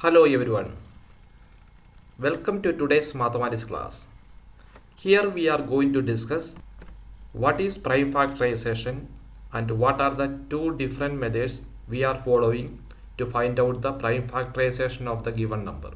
Hello everyone. Welcome to today's mathematics class. Here we are going to discuss what is prime factorization and what are the two different methods we are following to find out the prime factorization of the given number.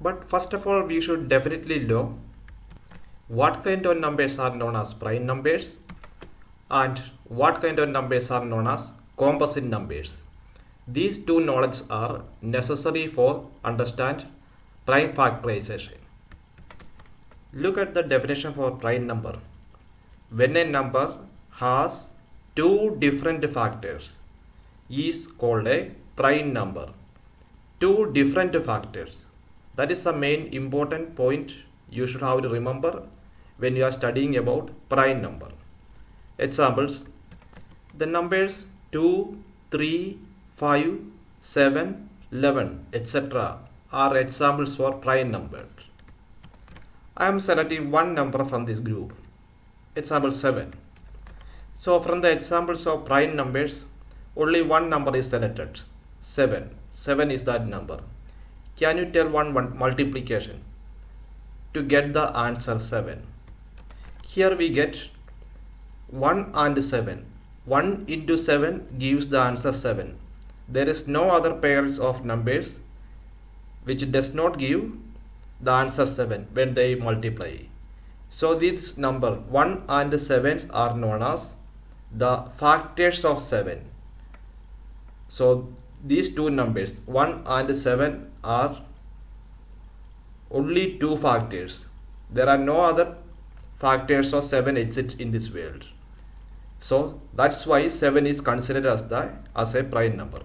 But first of all, we should definitely know what kind of numbers are known as prime numbers and what kind of numbers are known as composite numbers. These two knowledge are necessary for understand prime factorization. Look at the definition for prime number. When a number has two different factors is called a prime number. Two different factors. That is the main important point you should have to remember when you are studying about prime number. Examples: the numbers 2, 3, 5, 7, 11, etc. are examples for prime numbers. I am selecting one number from this group. Example 7. So from the examples of prime numbers, only one number is selected. 7. 7 is that number. Can you tell one multiplication to get the answer 7? Here we get 1 and 7. 1 into 7 gives the answer 7. There is no other pairs of numbers which does not give the answer 7 when they multiply. So this number 1 and 7 are known as the factors of 7. So these two numbers 1 and 7 are only two factors. There are no other factors of 7 exist in this world. So that's why 7 is considered as a prime number.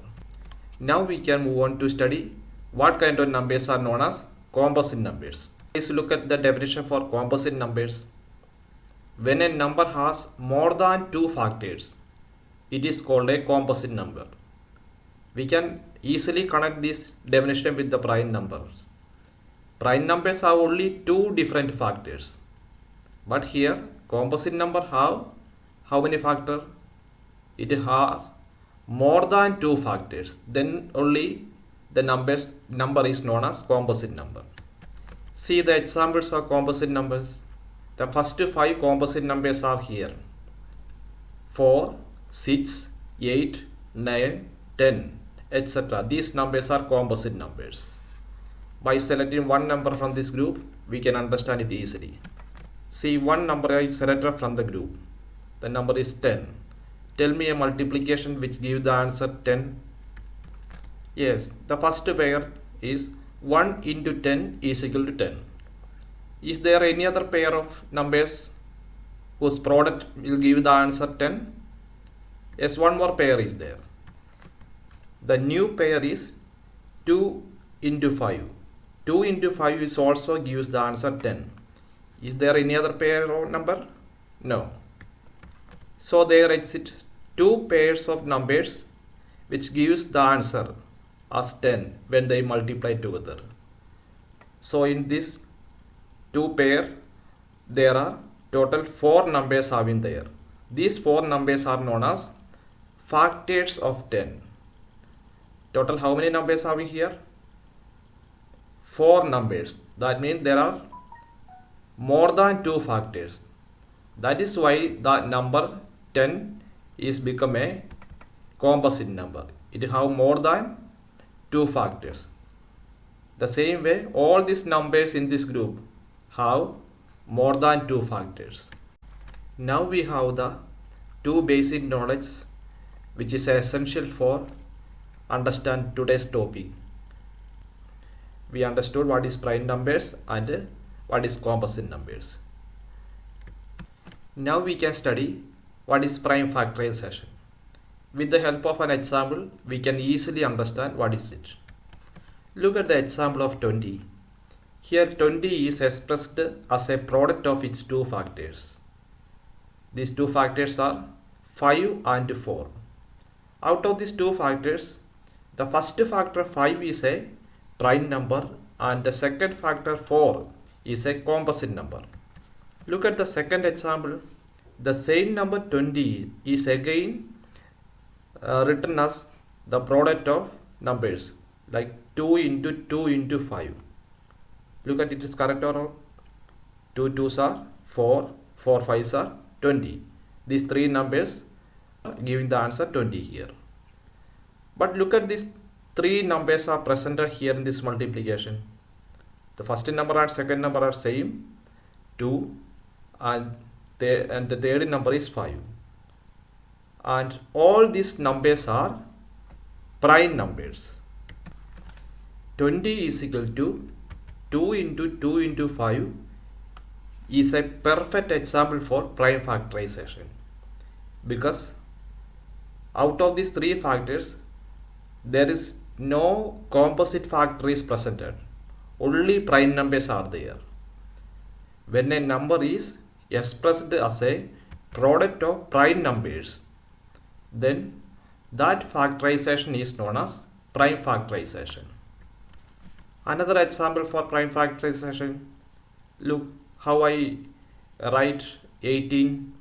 Now we can move on to study what kind of numbers are known as composite numbers. Let's look at the definition for composite numbers. When a number has more than two factors, it is called a composite number. We can easily connect this definition with the prime numbers. Prime numbers have only two different factors. But here composite number have how many factors? It has more than two factors. Then only the number is known as composite number. See the examples of composite numbers. The first five composite numbers are here. 4, 6, 8, 9, 10, etc. These numbers are composite numbers. By selecting one number from this group, we can understand it easily. See, one number is selected from the group. The number is 10. Tell me a multiplication which gives the answer 10. Yes, the first pair is 1 into 10 is equal to 10. Is there any other pair of numbers whose product will give the answer 10? Yes, one more pair is there. The new pair is 2 into 5. 2 into 5 is also gives the answer 10. Is there any other pair of number? No. So there exist two pairs of numbers which gives the answer as 10 when they multiply together. So in this two pair there are total 4 numbers having there. These 4 numbers are known as factors of 10. Total how many numbers having here? 4 numbers. That means there are more than two factors. That is why the number 10 is become a composite number. It have more than two factors. The same way all these numbers in this group have more than two factors. Now we have the two basic knowledge which is essential for understand today's topic. We understood what is prime numbers and what is composite numbers. Now we can study what is prime factorization. With the help of an example, we can easily understand what is it. Look at the example of 20. Here 20 is expressed as a product of its two factors. These two factors are 5 and 4. Out of these two factors, the first factor 5 is a prime number and the second factor 4 is a composite number. Look at the second example. The same number 20 is again written as the product of numbers like 2 into 2 into 5. Look at it is correct or wrong? 2 2s are 4, 4 5s are 20. These three numbers are giving the answer 20 here. But look at these three numbers are presented here in this multiplication. The first number and second number are same, 2, and the third number is 5. And all these numbers are prime numbers. 20 is equal to 2 into 2 into 5 is a perfect example for prime factorization, because out of these three factors there is no composite factor is presented, only prime numbers are there. When a number is expressed as a product of prime numbers, then that factorization is known as prime factorization. Another example for prime factorization, look how I write 18.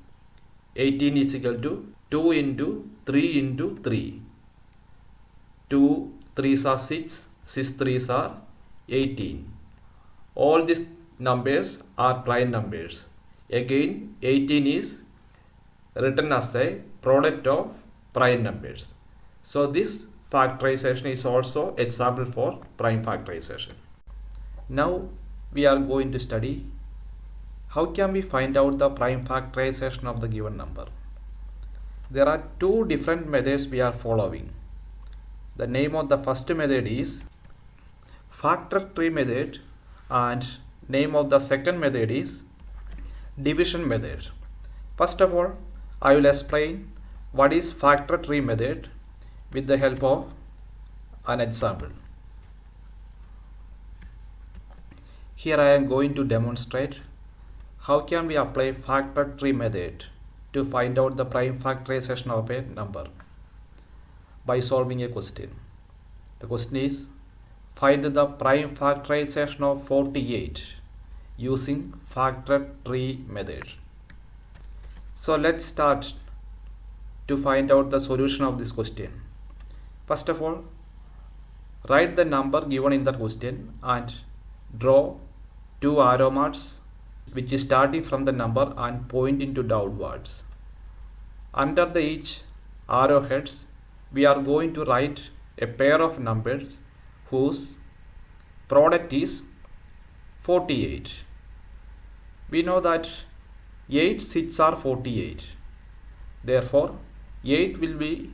18 is equal to 2 into 3 into 3. 2 3s are 6, 6 3s are 18. All these numbers are prime numbers. Again, 18 is written as a product of prime numbers. So this factorization is also example for prime factorization. Now we are going to study how can we find out the prime factorization of the given number. There are two different methods we are following. The name of the first method is factor tree method, and name of the second method is division method. First of all, I will explain what is factor tree method with the help of an example. Here I am going to demonstrate how can we apply factor tree method to find out the prime factorization of a number by solving a question. The question is, find the prime factorization of 48 using factor tree method. So let's start to find out the solution of this question. First of all, write the number given in the question and draw two arrow marks which is starting from the number and pointing to downwards. Under the each arrowheads, we are going to write a pair of numbers whose product is 48. We know that 8 6 are 48. Therefore, 8 will be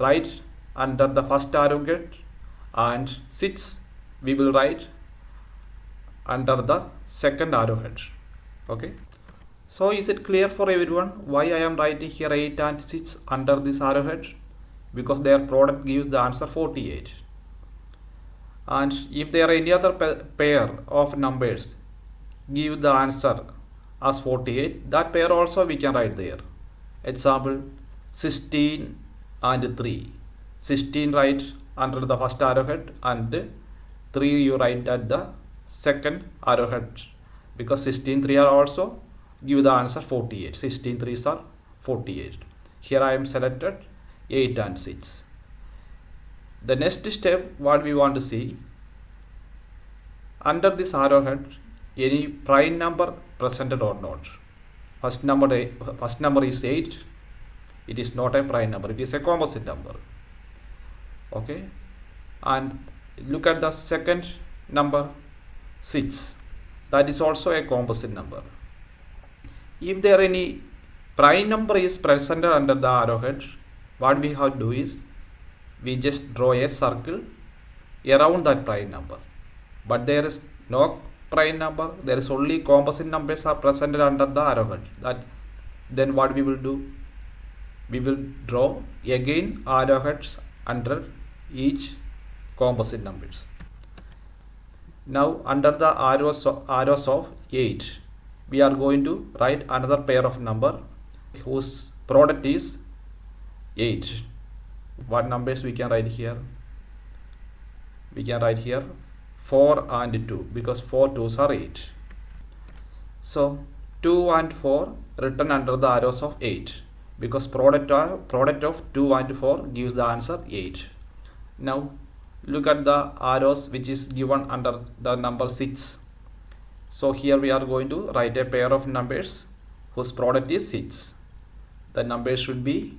right under the first arrowhead and 6 we will write under the second arrowhead. Okay. So is it clear for everyone why I am writing here 8 and 6 under this arrowhead? Because their product gives the answer 48. And if there are any other pair of numbers give the answer as 48, that pair also we can write there. Example 16 and 3. 16 write under the first arrowhead and 3 you write at the second arrowhead, because 16 3 are also give the answer 48. 16 3s are 48. Here I am selected 8 and 6. The next step what we want to see, under this arrowhead any prime number presented or not. First number is 8. It is not a prime number, it is a composite number. Okay, and look at the second number 6, that is also a composite number. If there any prime number is presented under the arrowhead, what we have to do is we just draw a circle around that prime number. But there is no prime number, there is only composite numbers are presented under the arrowhead. Then what we will do? We will draw again arrowheads under each composite numbers. Now under the arrows of 8, we are going to write another pair of number whose product is 8. What numbers we can write here? We can write here 4 and 2, because 4 2s are 8. So 2 and 4 written under the arrows of 8, because product of 2 and 4 gives the answer 8. Now look at the arrows which is given under the number 6. So here we are going to write a pair of numbers whose product is 6. The numbers should be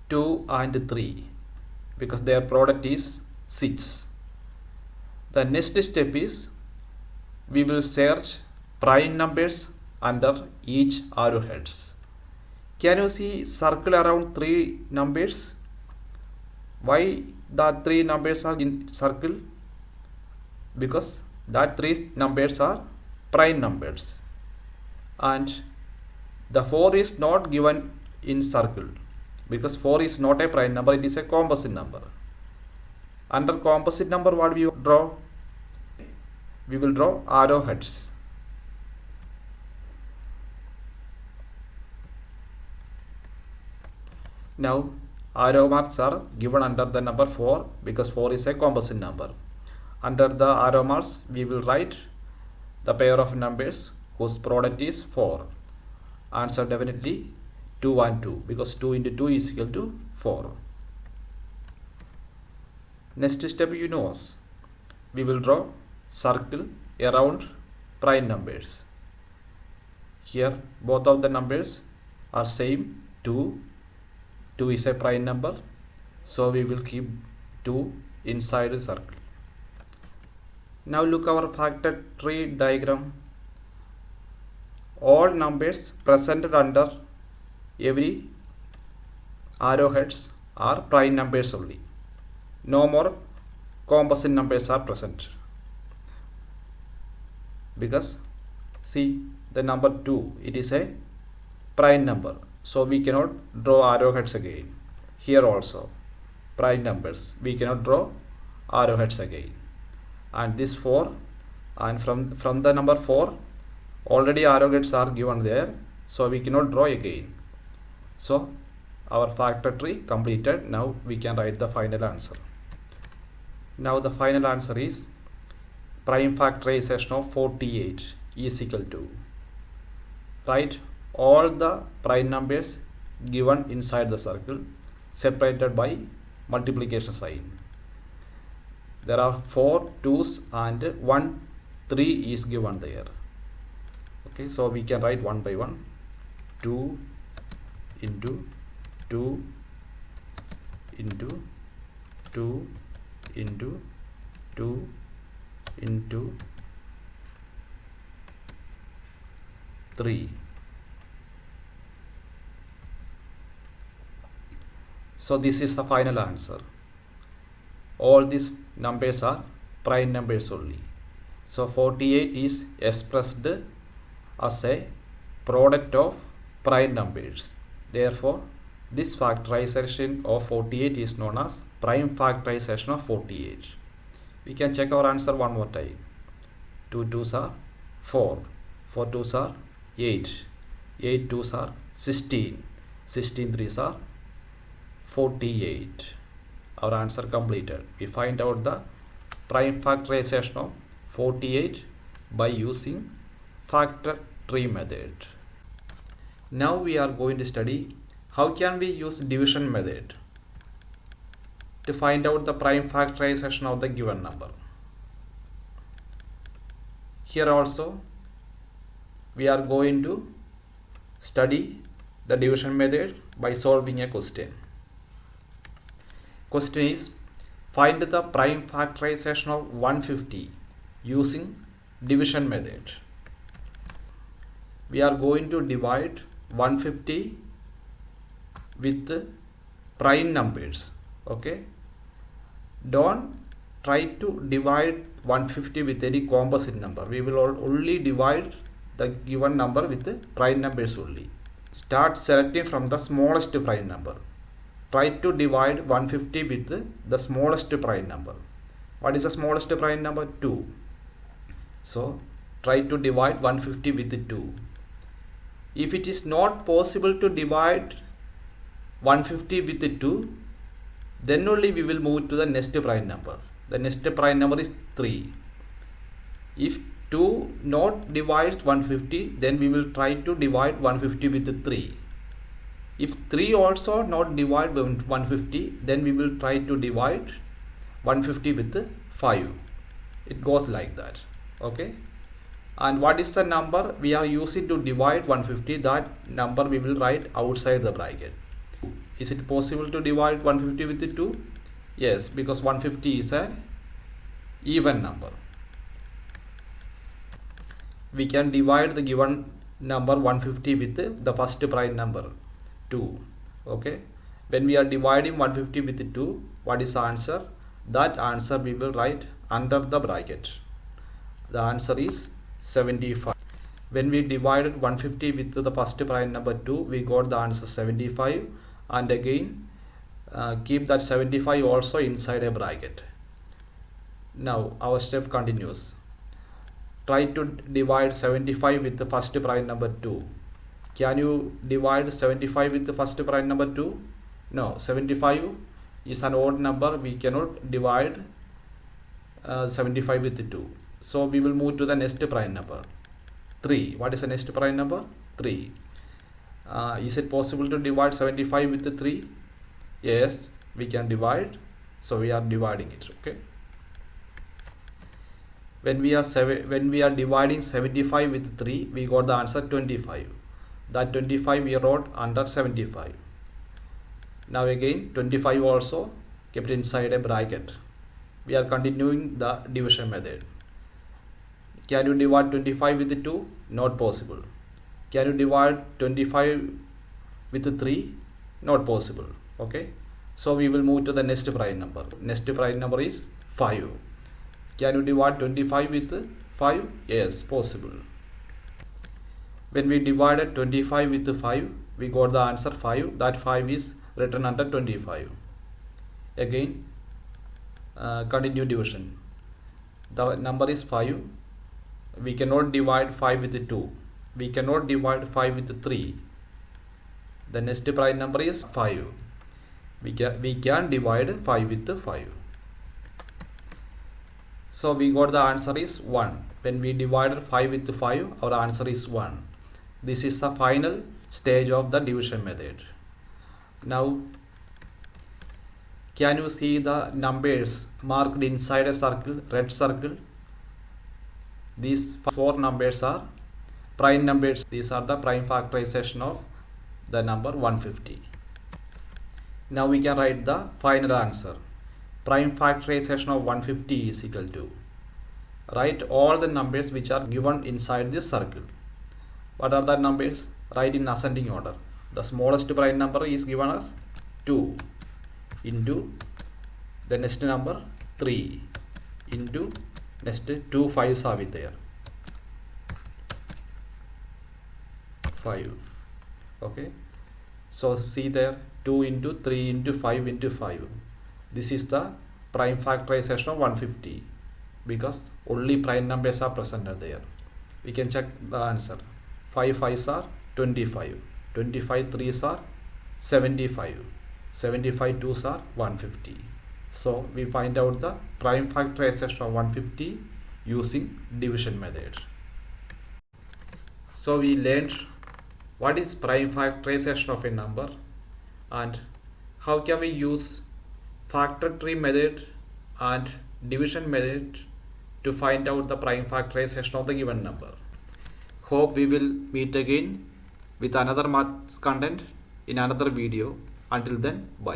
2 and 3 because their product is 6. The next step is we will search prime numbers under each arrowheads. Can you see circle around 3 numbers? Why the 3 numbers are in circle? Because that 3 numbers are prime numbers, and the 4 is not given in circle because 4 is not a prime number, it is a composite number. Under composite number, what we draw? We will draw arrowheads. Now arrow marks are given under the number 4 because 4 is a composite number. Under the arrow marks we will write the pair of numbers whose product is 4. Answer definitely 2 and 2 because 2 into 2 is equal to 4. Next step you know us. We will draw circle around prime numbers. Here both of the numbers are same, 2. 2 is a prime number, so we will keep 2 inside the circle. Now look our factor tree diagram. All numbers presented under every arrowheads are prime numbers only. No more composite numbers are present. Because see the number 2, it is a prime number. So we cannot draw arrowheads again. Here also prime numbers, we cannot draw arrowheads again. And this 4, and from the number 4 already arrowheads are given there, so we cannot draw again. So our factor tree completed. Now we can write the final answer. Now the final answer is prime factorization of 48 is equal to, write all the prime numbers given inside the circle separated by multiplication sign. There are 4 2's and 1 3 is given there. Okay, so we can write one by one. 2 into 2 into 2 into 2 into 3. So this is the final answer. All these numbers are prime numbers only. So 48 is expressed as a product of prime numbers. Therefore, this factorization of 48 is known as prime factorization of 48. We can check our answer one more time. 2 2's are 4. 4 2's are 8. 8 2's are 16. 16 3's are 48. Our answer completed. We find out the prime factorization of 48 by using factor tree method. Now we are going to study how can we use division method to find out the prime factorization of the given number. Here also we are going to study the division method by solving a question. Question is, find the prime factorization of 150 using division method. We are going to divide 150 with prime numbers. Okay, don't try to divide 150 with any composite number. We will only divide the given number with prime numbers only. Start selecting from the smallest prime number. Try to divide 150 with the smallest prime number. What is the smallest prime number? 2. So try to divide 150 with 2. If it is not possible to divide 150 with 2, then only we will move to the next prime number. The next prime number is 3. If 2 not divides 150, then we will try to divide 150 with 3. If 3 also not divide 150, then we will try to divide 150 with 5. It goes like that. Okay. And what is the number we are using to divide 150? That number we will write outside the bracket. Is it possible to divide 150 with 2? Yes, because 150 is an even number. We can divide the given number 150 with the first prime number 2. Okay. When we are dividing 150 with 2, what is the answer? That answer we will write under the bracket. The answer is 75. When we divided 150 with the first prime number 2, we got the answer 75, and again keep that 75 also inside a bracket. Now our step continues. Try to divide 75 with the first prime number 2. Can you divide 75 with the first prime number 2? No, 75 is an odd number. We cannot divide 75 with 2. So we will move to the next prime number 3. What is the next prime number? 3. Is it possible to divide 75 with 3? Yes, we can divide. So we are dividing it. Okay. When we are dividing 75 with 3, we got the answer 25. That 25 we wrote under 75. Now again 25 also kept inside a bracket. We are continuing the division method. Can you divide 25 with 2? Not possible. Can you divide 25 with 3? Not possible. Okay. So we will move to the next prime number. Next prime number is 5. Can you divide 25 with 5? Yes, possible. When we divided 25 with 5, we got the answer 5. That 5 is written under 25. Again, continue division. The number is 5. We cannot divide 5 with 2. We cannot divide 5 with 3. The next prime number is 5. We can divide 5 with 5. So we got the answer is 1. When we divided 5 with 5, our answer is 1. This is the final stage of the division method. Now, can you see the numbers marked inside a circle, red circle? These 4 numbers are prime numbers. These are the prime factorization of the number 150. Now we can write the final answer. Prime factorization of 150 is equal to, write all the numbers which are given inside this circle. What are the numbers? Write in ascending order. The smallest prime number is given as 2 into the next number 3 into next 2 5s are with there 5. Okay. So see there 2 into 3 into 5 into 5. This is the prime factorization of 150 because only prime numbers are presented there. We can check the answer. 5 5s are 25. 25 3s are 75. 75 2s are 150. So we find out the prime factorization of 150 using division method. So we learned what is prime factorization of a number and how can we use factor tree method and division method to find out the prime factorization of the given number. Hope we will meet again with another maths content in another video. Until then, bye.